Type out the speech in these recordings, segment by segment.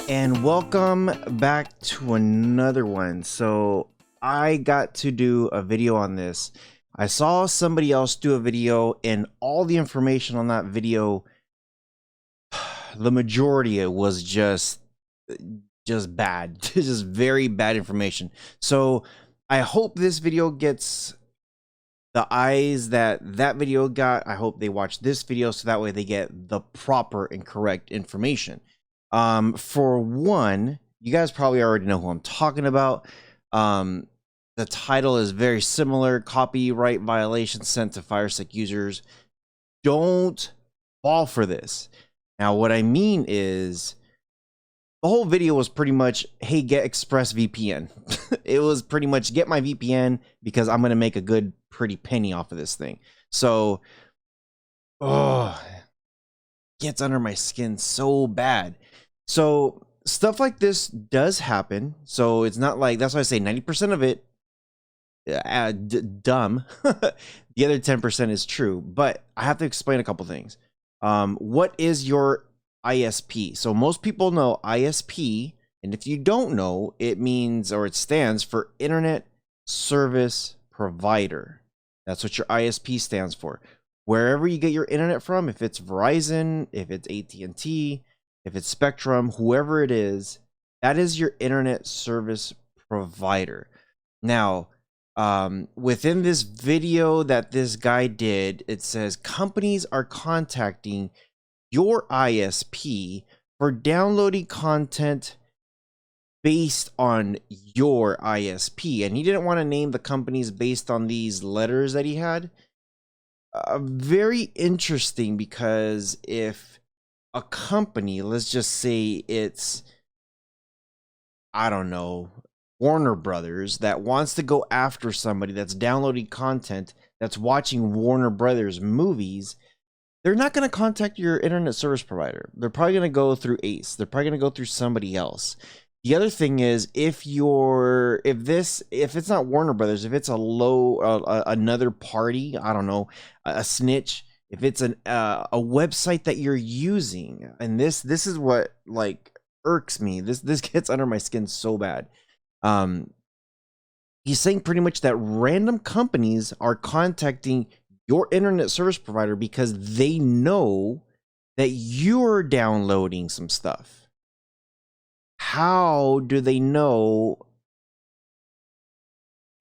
And welcome back to another one. So I got to do a video on this. I saw somebody else do a video, and all the information on that video, the majority of it was just bad. Just very bad information. So I hope this video gets the eyes that video got. I hope they watch this video so that way they get the proper and correct information. For one, you guys probably already know who I'm talking about. The title is very similar: copyright violation sent to FIRESTICK users. Don't fall for this. Now, what I mean is, the whole video was pretty much, hey, get ExpressVPN. It was pretty much, get my VPN because I'm going to make a good, pretty penny off of this thing. So, oh, gets under my skin so bad. So stuff like this does happen. So it's not like, that's why I say 90% of it dumb. The other 10% is true, but I have to explain a couple things. What is your ISP? So most people know ISP, and if you don't know, it means, or it stands for Internet Service Provider. That's what your ISP stands for. Wherever you get your internet from, if it's Verizon, if it's AT&T, if it's Spectrum, whoever it is, that is your internet service provider. Now, within this video that this guy did, it says companies are contacting your ISP for downloading content based on your ISP. And he didn't want to name the companies based on these letters that he had. Very interesting, because if a company, let's just say it's, I don't know, Warner Brothers, that wants to go after somebody that's downloading content, that's watching Warner Brothers movies, they're not going to contact your internet service provider. They're probably going to go through Ace. They're probably going to go through somebody else. The other thing is, if it's not Warner Brothers, if it's another party, I don't know, a snitch, if it's a website that you're using, and this is what like irks me. This gets under my skin so bad. He's saying pretty much that random companies are contacting your internet service provider because they know that you're downloading some stuff. How do they know?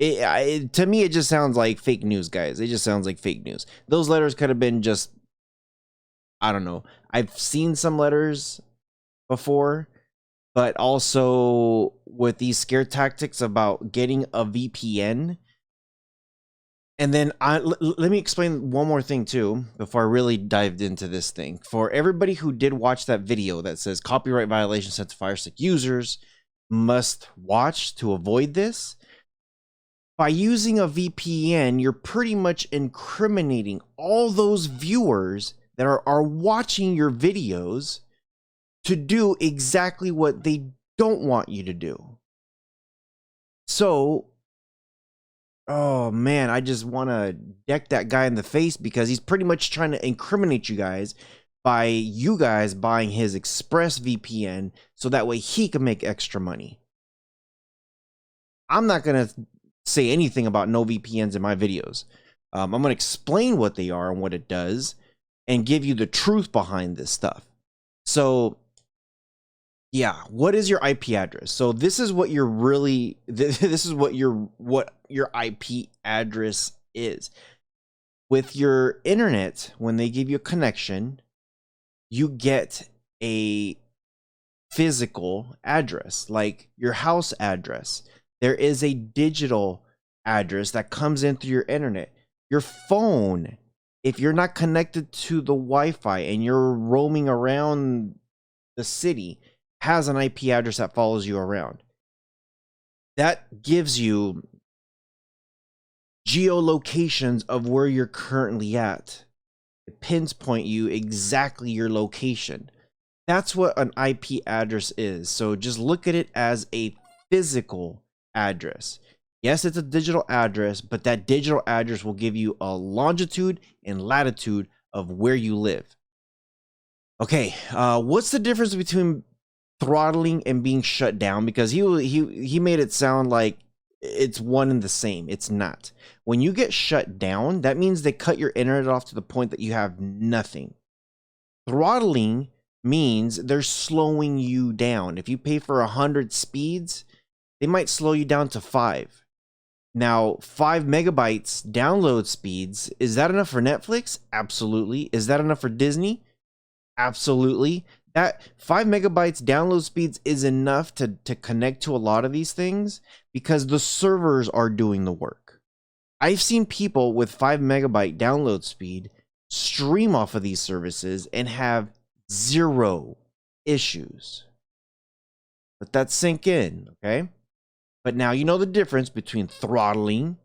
To me, it just sounds like fake news, guys. It just sounds like fake news. Those letters could have been just, I don't know. I've seen some letters before, but also with these scare tactics about getting a VPN. And then let me explain one more thing too, before I really dived into this thing. For everybody who did watch that video that says copyright violation sent to FIRESTICK users must watch to avoid this. By using a VPN, you're pretty much incriminating all those viewers that are watching your videos to do exactly what they don't want you to do. So, oh man, I just want to deck that guy in the face, because he's pretty much trying to incriminate you guys by you guys buying his ExpressVPN so that way he can make extra money. I'm not going to say anything about no VPNs in my videos. I'm going to explain what they are and what it does and give you the truth behind this stuff. So yeah, what is your IP address? So this is what you're really, this is what your IP address is. With your internet, when they give you a connection, you get a physical address, like your house address. There is a digital address that comes in through your internet. Your phone, if you're not connected to the Wi-Fi and you're roaming around the city, has an IP address that follows you around. That gives you geolocations of where you're currently at. It pinpoint you exactly your location. That's what an IP address is. So just look at it as a physical address. Yes, it's a digital address, but that digital address will give you a longitude and latitude of where you live. Okay, what's the difference between throttling and being shut down, because he made it sound like it's one and the same. It's not. When you get shut down, that means they cut your internet off to the point that you have nothing. Throttling means they're slowing you down. If you pay for 100 speeds, they might slow you down to 5. Now, 5 megabytes download speeds, is that enough for Netflix? Absolutely. Is that enough for Disney? Absolutely. That 5 megabytes download speeds is enough to connect to a lot of these things, because the servers are doing the work. I've seen people with 5 megabyte download speed stream off of these services and have 0 issues. Let that sink in, okay? But now you know the difference between throttling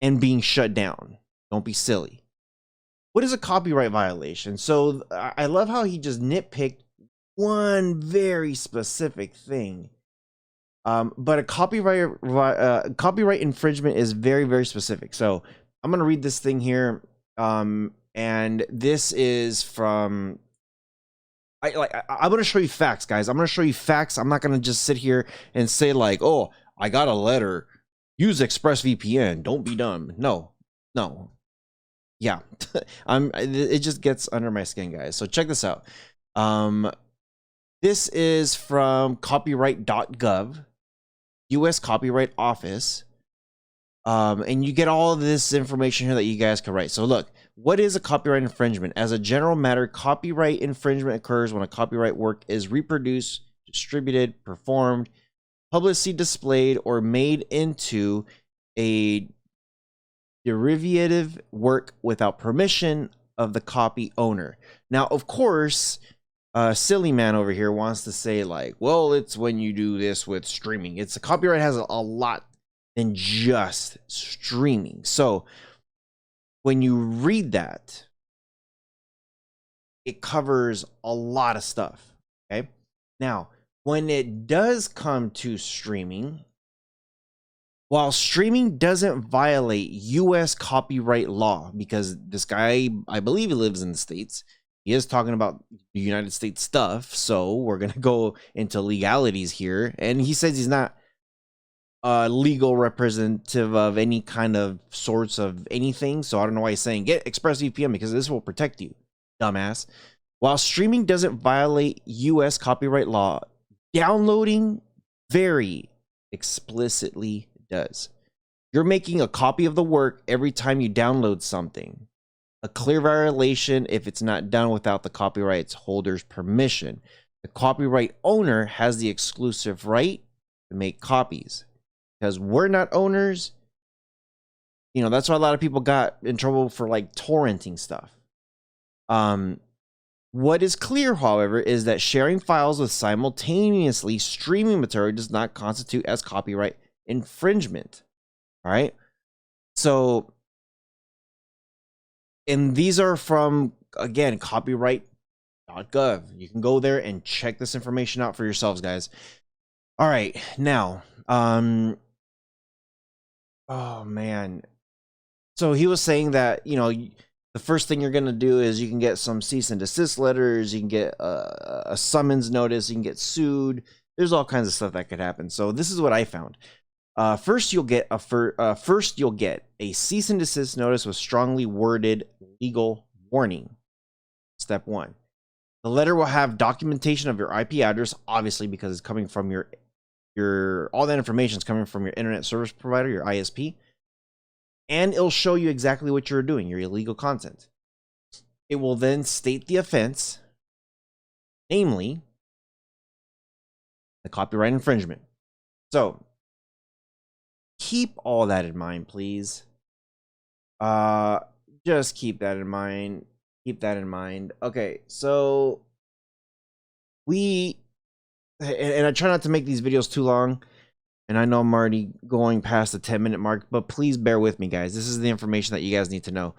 and being shut down. Don't be silly. What is a copyright violation? So I love how he just nitpicked one very specific thing. But a copyright infringement is very, very specific. So I'm going to read this thing here. And this is from, I'm going to show you facts, guys. I'm going to show you facts. I'm not going to just sit here and say like, oh, I got a letter. Use ExpressVPN. Don't be dumb. No. Yeah. It just gets under my skin, guys. So check this out. This is from copyright.gov, US Copyright Office. And you get all of this information here that you guys can write. So look, what is a copyright infringement? As a general matter, copyright infringement occurs when a copyright work is reproduced, distributed, performed, publicly displayed, or made into a derivative work without permission of the copy owner. Now, of course, silly man over here wants to say like, well, it's when you do this with streaming. It's a copyright has a lot than just streaming. So when you read that, it covers a lot of stuff. Okay. Now, when it does come to streaming, while streaming doesn't violate US copyright law, because this guy, I believe he lives in the States, he is talking about the United States stuff. So we're going to go into legalities here. And he says he's not legal representative of any kind of sorts of anything. So I don't know why he's saying get ExpressVPN, because this will protect you, dumbass. While streaming doesn't violate US copyright law, downloading very explicitly does. You're making a copy of the work every time you download something. A clear violation if it's not done without the copyright holder's permission. The copyright owner has the exclusive right to make copies. Because we're not owners, you know, that's why a lot of people got in trouble for like torrenting stuff. What is clear, however, is that sharing files with simultaneously streaming material does not constitute as copyright infringement. All right. So, and these are from, again, copyright.gov. You can go there and check this information out for yourselves, guys. All right. Now, oh man. So he was saying that, you know, the first thing you're going to do is you can get some cease and desist letters. You can get a summons notice. You can get sued. There's all kinds of stuff that could happen. So this is what I found. First, you'll get a cease and desist notice with strongly worded legal warning. Step 1. The letter will have documentation of your IP address, obviously, because it's coming from your all that information is coming from your internet service provider, your ISP. And it'll show you exactly what you're doing, your illegal content. It will then state the offense, namely the copyright infringement. So keep all that in mind, please. Just keep that in mind. Keep that in mind. Okay, so and I try not to make these videos too long. And I know I'm already going past the 10-minute mark, but please bear with me, guys. This is the information that you guys need to know.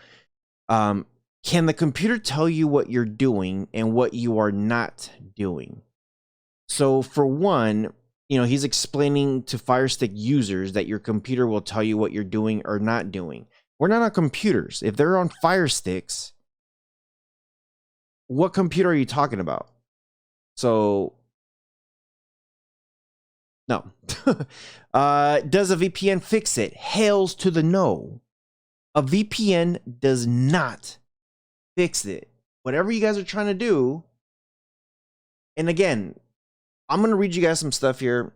Can the computer tell you what you're doing and what you are not doing? So for one, you know, he's explaining to FIRESTICK users that your computer will tell you what you're doing or not doing. We're not on computers. If they're on FIRESTICKs, what computer are you talking about? So No. Does a VPN fix it? Hails to the no. A VPN does not fix it. Whatever you guys are trying to do. And again, I'm going to read you guys some stuff here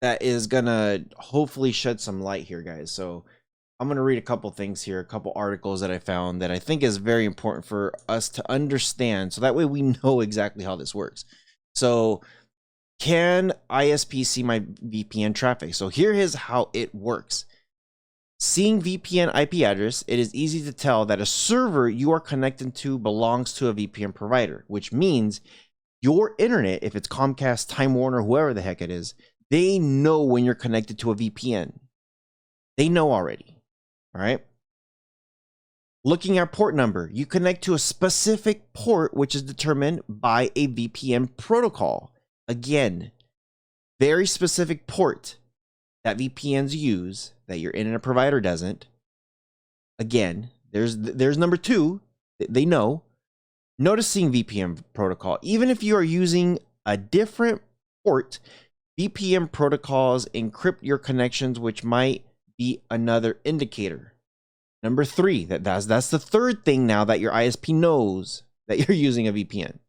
that is going to hopefully shed some light here, guys. So I'm going to read a couple things here, a couple articles that I found that I think is very important for us to understand. So that way we know exactly how this works. So can ISP see my VPN traffic? So here is how it works. Seeing VPN IP address, it is easy to tell that a server you are connected to belongs to a VPN provider, which means your internet, if it's Comcast, Time Warner, whoever the heck it is, they know when you're connected to a VPN. They know already. All right. Looking at port number, you connect to a specific port, which is determined by a VPN protocol. Again, very specific port that VPNs use that your internet provider doesn't. Again, there's number two. They know. Noticing VPN protocol. Even if you are using a different port, VPN protocols encrypt your connections, which might be another indicator. Number three, that's the third thing now that your ISP knows that you're using a VPN.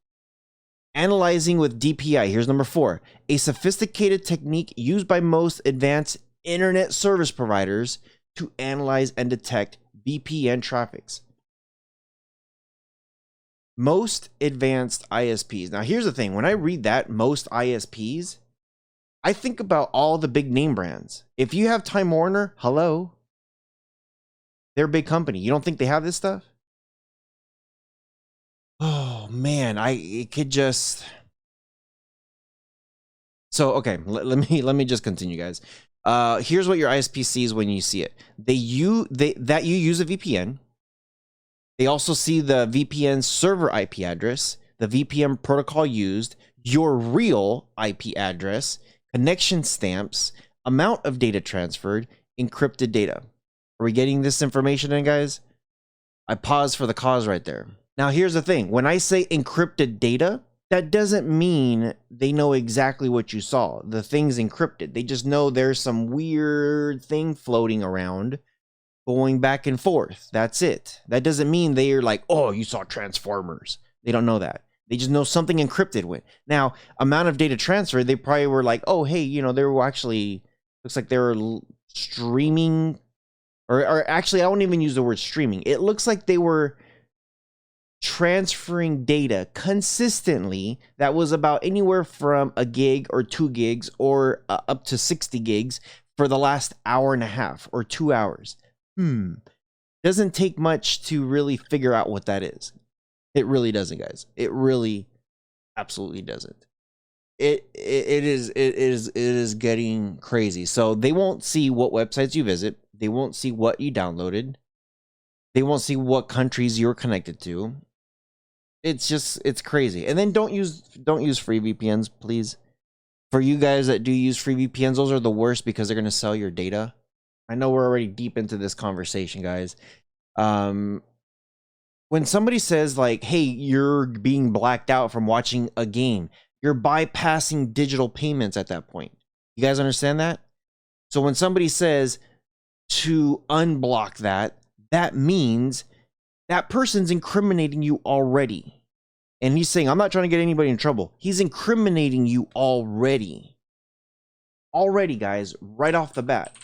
Analyzing with DPI. Here's number four. A sophisticated technique used by most advanced internet service providers to analyze and detect VPN traffics. Most advanced ISPs. Now, here's the thing. When I read that, most ISPs, I think about all the big name brands. If you have Time Warner, hello. They're a big company. You don't think they have this stuff? Oh man, it could just. So okay, let me just continue, guys. Here's what your ISP sees when you see it. That you use a VPN. They also see the VPN server IP address, the VPN protocol used, your real IP address, connection stamps, amount of data transferred, encrypted data. Are we getting this information in, guys? I paused for the cause right there. Now, here's the thing. When I say encrypted data, that doesn't mean they know exactly what you saw. The thing's encrypted. They just know there's some weird thing floating around going back and forth. That's it. That doesn't mean they're like, oh, you saw Transformers. They don't know that. They just know something encrypted went. Now, amount of data transfer, they probably were like, oh, hey, you know, they were actually, looks like they were streaming, or actually, I won't even use the word streaming. It looks like they were transferring data consistently that was about anywhere from a gig or 2 gigs or up to 60 gigs for the last hour and a half or 2 hours. Doesn't take much to really figure out what that is. It really doesn't, guys. It really absolutely doesn't. It is getting crazy. So they won't see what websites you visit. They won't see what you downloaded. They won't see what countries you're connected to. It's crazy. And then don't use free VPNs, please. For you guys that do use free VPNs, those are the worst because they're going to sell your data. I know we're already deep into this conversation, guys. When somebody says like, hey, you're being blacked out from watching a game, you're bypassing digital payments at that point. You guys understand that? So when somebody says to unblock that, that means that person's incriminating you already. And he's saying, I'm not trying to get anybody in trouble. He's incriminating you already. Already, guys, right off the bat.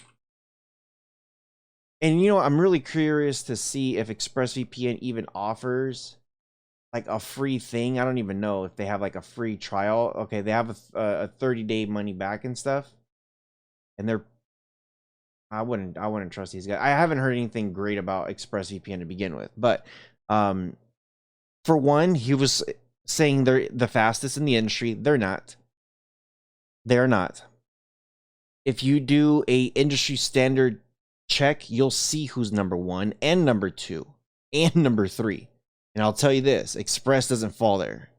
And you know, I'm really curious to see if ExpressVPN even offers like a free thing. I don't even know if they have like a free trial. Okay, they have a 30-day money back and stuff. And they're I wouldn't trust these guys. I haven't heard anything great about ExpressVPN to begin with. But for one, he was saying they're the fastest in the industry. They're not. They're not. If you do a industry standard check, you'll see who's number 1 and number 2 and number 3. And I'll tell you this, Express doesn't fall there.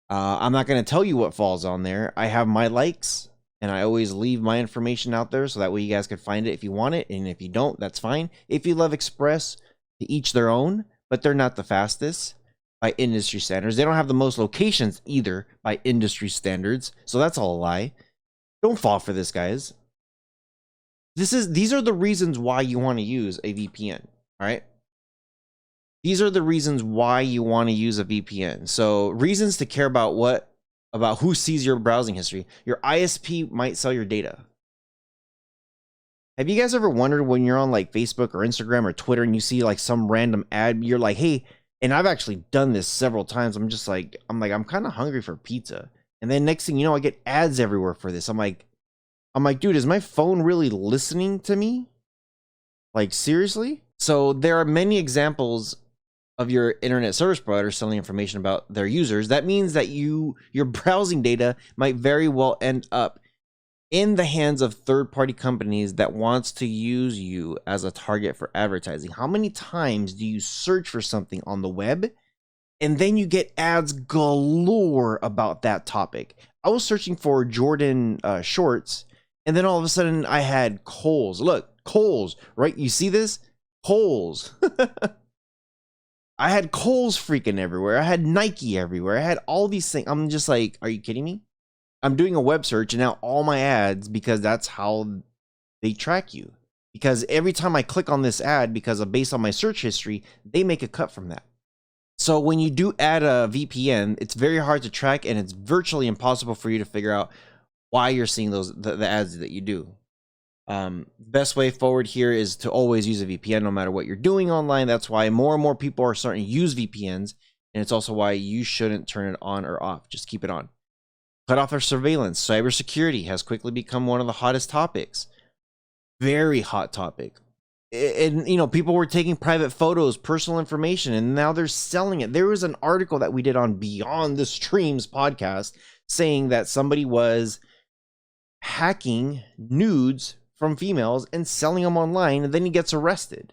I'm not going to tell you what falls on there. I have my likes, and I always leave my information out there so that way you guys can find it if you want it. And if you don't, that's fine. If you love Express, to each their own, but they're not the fastest by industry standards. They don't have the most locations either by industry standards. So that's all a lie. Don't fall for this, guys. These are the reasons why you want to use a VPN. All right. These are the reasons why you want to use a VPN. So reasons to care about who sees your browsing history. Your ISP might sell your data. Have you guys ever wondered when you're on like Facebook or Instagram or Twitter and you see like some random ad, you're like, hey, and I've actually done this several times. I'm kind of hungry for pizza. And then next thing you know, I get ads everywhere for this. I'm like, dude, is my phone really listening to me? Like, seriously? So there are many examples of your internet service provider selling information about their users. That means that your browsing data might very well end up in the hands of third-party companies that wants to use you as a target for advertising. How many times do you search for something on the web and then you get ads galore about that topic? I was searching for Jordan shorts, and then all of a sudden I had Kohl's. Look, Kohl's, right? You see this? Kohl's. I had Kohl's freaking everywhere. I had Nike everywhere. I had all these things. I'm just like, are you kidding me? I'm doing a web search and now all my ads, because that's how they track you. Because every time I click on this ad, based on my search history, they make a cut from that. So when you do add a VPN, it's very hard to track, and it's virtually impossible for you to figure out why you're seeing the ads that you do. Best way forward here is to always use a VPN no matter what you're doing online. That's why more and more people are starting to use VPNs, and it's also why you shouldn't turn it on or off. Just keep it on. Cut off our surveillance. Cybersecurity has quickly become one of the hottest topics. Very hot topic. And you know, people were taking private photos, personal information, and now they're selling it. There was an article that we did on Beyond the Streams podcast saying that somebody was hacking nudes from females and selling them online, and then he gets arrested.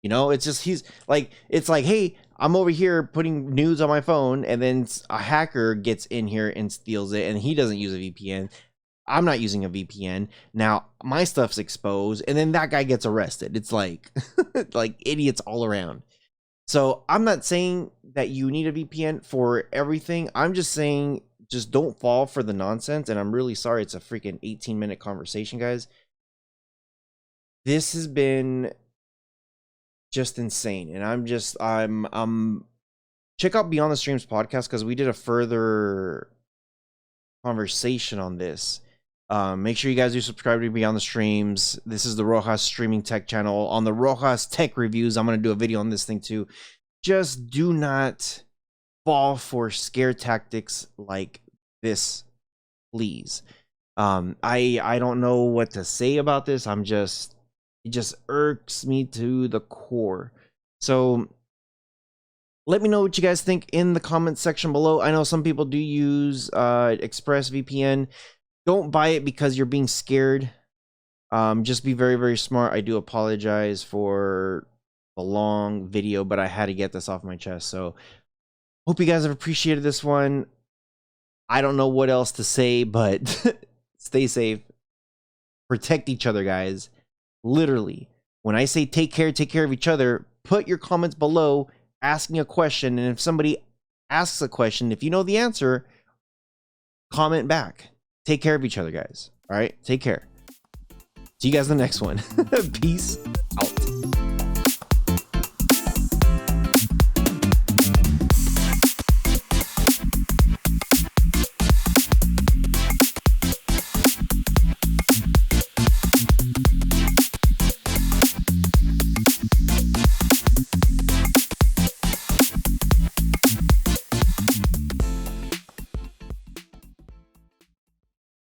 You know, it's just, it's like, hey, I'm over here putting nudes on my phone, and then a hacker gets in here and steals it, and he doesn't use a VPN. I'm not using a VPN. Now my stuff's exposed, and then that guy gets arrested. It's like, like idiots all around. So I'm not saying that you need a VPN for everything. I'm just saying, just don't fall for the nonsense. And I'm really sorry. It's a freaking 18-minute conversation, guys. This has been just insane. And I'm check out Beyond the Streams podcast, because we did a further conversation on this. Make sure you guys do subscribe to Beyond the Streams. This is the Rohas Streaming Tech channel. On the Rohas Tech Reviews, I'm going to do a video on this thing too. Just do not fall for scare tactics like this, please. I don't know what to say about this. It just irks me to the core. So let me know what you guys think in the comments section below. I know some people do use ExpressVPN. Don't buy it because you're being scared. Just be very, very smart. I do apologize for the long video, but I had to get this off my chest. So hope you guys have appreciated this one. I don't know what else to say, but stay safe. Protect each other, guys. Literally. When I say take care of each other, put your comments below asking a question. And if somebody asks a question, if you know the answer, comment back. Take care of each other, guys. All right? Take care. See you guys in the next one. Peace.